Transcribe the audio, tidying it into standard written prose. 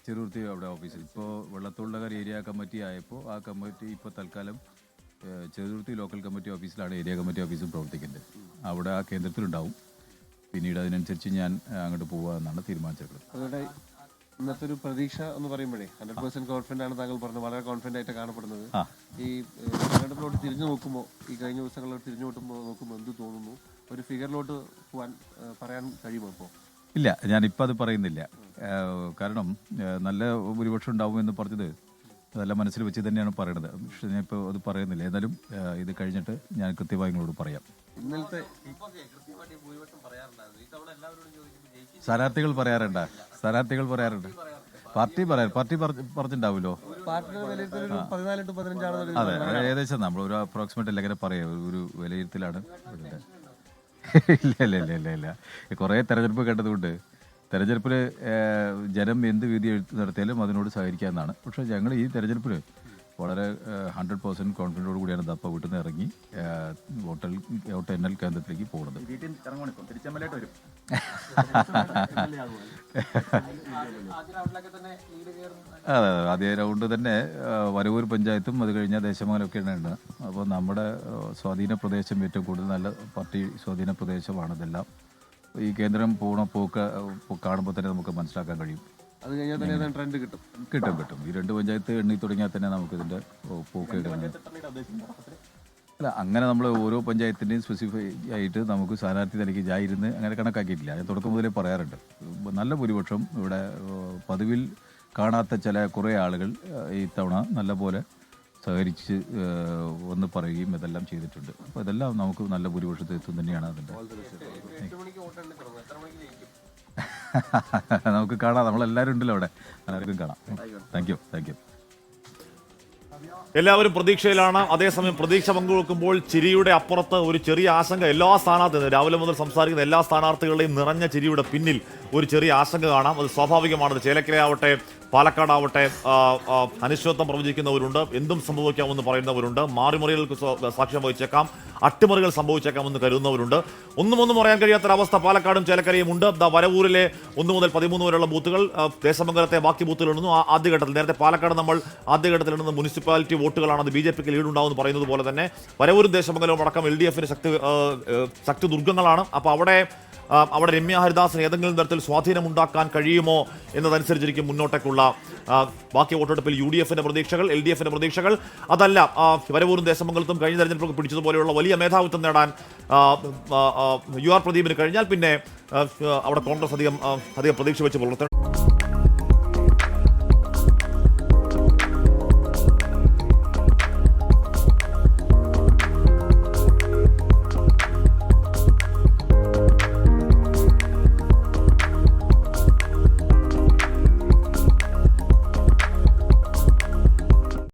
ചെറുതുരുത്തി അവിടെ ഓഫീസിൽ ഇപ്പോൾ വെള്ളത്തോളിനഗർ ഏരിയ കമ്മിറ്റി ആയപ്പോൾ ആ കമ്മിറ്റി ഇപ്പോൾ തൽക്കാലം ചെറുതുരുത്തി ലോക്കൽ കമ്മിറ്റി ഓഫീസിലാണ് ഏരിയ കമ്മിറ്റി ഓഫീസും പ്രവർത്തിക്കുന്നത്. അവിടെ ആ കേന്ദ്രത്തിലുണ്ടാവും. പിന്നീട് അതിനനുസരിച്ച് ഞാൻ അങ്ങോട്ട് പോകാമെന്നാണ് തീരുമാനിച്ചത്. അതുകൊണ്ട് ഇന്നത്തെ ഒരു പ്രതീക്ഷ എന്ന് പറയുമ്പോഴേ 100% കോൺഫിഡൻ്റ് ആണ് താങ്കൾ പറഞ്ഞത്. വളരെ കോൺഫിഡൻ്റ് ആയിട്ട് കാണപ്പെടുന്നത്. ഈ തെരഞ്ഞെടുപ്പിലോട്ട് തിരിഞ്ഞു നോക്കുമ്പോൾ, ഈ കഴിഞ്ഞ ദിവസങ്ങളിലോട്ട് തിരിഞ്ഞു നോക്കുമ്പോൾ എന്ത് തോന്നുന്നു? ഒരു ഫിഗറിലോട്ട് പോകാൻ പറയാൻ കഴിയുമോ ഇപ്പോൾ? ഇല്ല, ഞാനിപ്പോൾ അത് പറയുന്നില്ല. കാരണം നല്ല ഭൂരിപക്ഷം ഉണ്ടാവുമെന്ന് പറഞ്ഞത് അതെല്ലാം മനസ്സിൽ വെച്ച് തന്നെയാണ് പറയണത്. പക്ഷെ ഞാനിപ്പോൾ അത് പറയുന്നില്ല. എന്നാലും ഇത് കഴിഞ്ഞിട്ട് ഞാൻ കൃത്യമായി നിങ്ങളോട് പറയാം. ഇന്നലത്തെ സ്ഥാനാർത്ഥികൾ പറയാറുണ്ട്. പാർട്ടി പറഞ്ഞിട്ടുണ്ടാവുമല്ലോ. അതെ, ഏകദേശം നമ്മൾ ഒരു അപ്രോക്സിമേറ്റ് എല്ലാം ഇങ്ങനെ പറയാം. ഒരു വിലയിരുത്തലാണ്. ഇല്ല കുറേ തെരഞ്ഞെടുപ്പ് കണ്ടതുകൊണ്ട് തെരഞ്ഞെടുപ്പിൽ ജനം എന്ത് വിധി നടത്തിയാലും അതിനോട് സഹകരിക്കാമെന്നാണ്. പക്ഷേ ഞങ്ങൾ ഈ തെരഞ്ഞെടുപ്പിൽ വളരെ 100% കോൺഫിഡൻറ്റോട് കൂടിയാണ് ദപ്പ വീട്ടിൽ നിന്ന് ഇറങ്ങി വോട്ട് എണ്ണൽ കേന്ദ്രത്തിലേക്ക് പോകുന്നത്. അതെ, ആദ്യ റൗണ്ട് തന്നെ വരവൂർ പഞ്ചായത്തും അത് കഴിഞ്ഞാൽ ദേശമംഗലമൊക്കെയാണ് ഉണ്ട്. അപ്പോൾ നമ്മുടെ സ്വാധീന പ്രദേശം ഏറ്റവും കൂടുതൽ നല്ല പാർട്ടി സ്വാധീന പ്രദേശമാണ്. ഇതെല്ലാം ഈ കേന്ദ്രം പോക്ക് കാണുമ്പോൾ തന്നെ നമുക്ക് മനസ്സിലാക്കാൻ കഴിയും. അത് കഴിഞ്ഞാൽ തന്നെ ട്രെൻഡ് കിട്ടും. ഈ 2 പഞ്ചായത്ത് എണ്ണി തുടങ്ങിയാൽ തന്നെ നമുക്കിതിൻ്റെ പോക്ക് അല്ല, അങ്ങനെ നമ്മൾ ഓരോ പഞ്ചായത്തിൻ്റെയും സ്പെസിഫൈ ആയിട്ട് നമുക്ക് സ്ഥാനാർത്ഥി തനിക്ക് ജായിരുന്ന് അങ്ങനെ കണക്കാക്കിയിട്ടില്ല. ഞാൻ തുടക്കം മുതലേ പറയാറുണ്ട്. നല്ല ഭൂരിപക്ഷം ഇവിടെ പതിവിൽ കാണാത്ത കുറേ ആളുകൾ ഇത്തവണ നല്ല പോലെ സഹകരിച്ച് ഒന്ന് പറയുകയും ഇതെല്ലാം ചെയ്തിട്ടുണ്ട്. അപ്പോൾ ഇതെല്ലാം നമുക്ക് നല്ല ഭൂരിപക്ഷത്തിൽ എത്തും തന്നെയാണ് അതിൻ്റെ. നമുക്ക് കാണാം, നമ്മളെല്ലാവരും ഉണ്ടല്ലോ അവിടെ, എല്ലാവർക്കും കാണാം. Thank you. എല്ലാവരും പ്രതീക്ഷയിലാണ്. അതേസമയം പ്രതീക്ഷ പങ്കുവെക്കുമ്പോൾ ചിരിയുടെ അപ്പുറത്ത് ഒരു ചെറിയ ആശങ്ക എല്ലാ സ്ഥാനാർത്ഥികളും, രാവിലെ മുതൽ സംസാരിക്കുന്ന എല്ലാ സ്ഥാനാർത്ഥികളുടെയും നിറഞ്ഞ ചിരിയുടെ പിന്നിൽ ഒരു ചെറിയ ആശങ്ക കാണാം. അത് സ്വാഭാവികമാണ്. ചേലക്കരയാവട്ടെ പാലക്കാടാവട്ടെ അനിശ്ചിതത്വം പ്രവചിക്കുന്നവരുണ്ട്, എന്തും സംഭവിക്കാമെന്ന് പറയുന്നവരുണ്ട്, മാറിമറികൾക്ക് സാക്ഷ്യം വഹിച്ചേക്കാം, അട്ടിമറികൾ സംഭവിച്ചേക്കാമെന്ന് കരുതുന്നവരുണ്ട്. ഒന്നും പറയാൻ കഴിയാത്തൊരവസ്ഥ പാലക്കാടും ചേലക്കരയും ഉണ്ട്. വരവൂരിലെ 1 മുതൽ 13 വരെയുള്ള ബൂത്തുകൾ, ദേശമംഗലത്തെ ബാക്കി ബൂത്തുകളുണ്ടെന്നു ആദ്യഘട്ടത്തിൽ. നേരത്തെ പാലക്കാട് നമ്മൾ ആദ്യഘട്ടത്തിലിടുന്ന മുനിസിപ്പാലിറ്റി വോട്ടുകളാണ് അത് BJPക്ക് ലീഡുണ്ടാവുമെന്ന് പറയുന്നത് പോലെ തന്നെ വരവൂരും ദേശമംഗലവും അടക്കം LDFന് ശക്തി ദുർഗങ്ങളാണ്. അപ്പോൾ അവിടെ രമ്യ ഹരിദാസിന് ഏതെങ്കിലും തരത്തിൽ സ്വാധീനമുണ്ടാക്കാൻ കഴിയുമോ എന്നതനുസരിച്ചിരിക്കും മുന്നോട്ടേക്കുള്ള ബാക്കി വോട്ടെടുപ്പിൽ UDFന്റെ പ്രതീക്ഷകൾ, LDFന്റെ പ്രതീക്ഷകൾ. അതല്ല, വരവൂരും ദേശമംഗലത്തും കഴിഞ്ഞ തെരഞ്ഞെടുപ്പ് പിടിച്ചതുപോലെയുള്ള വലിയ മേധാവിത്വം നേടാൻ UR പ്രദീപിന് കഴിഞ്ഞാൽ പിന്നെ അവിടെ കോൺഗ്രസ് അധികം പ്രതീക്ഷ വെച്ച് പുലർത്തണം.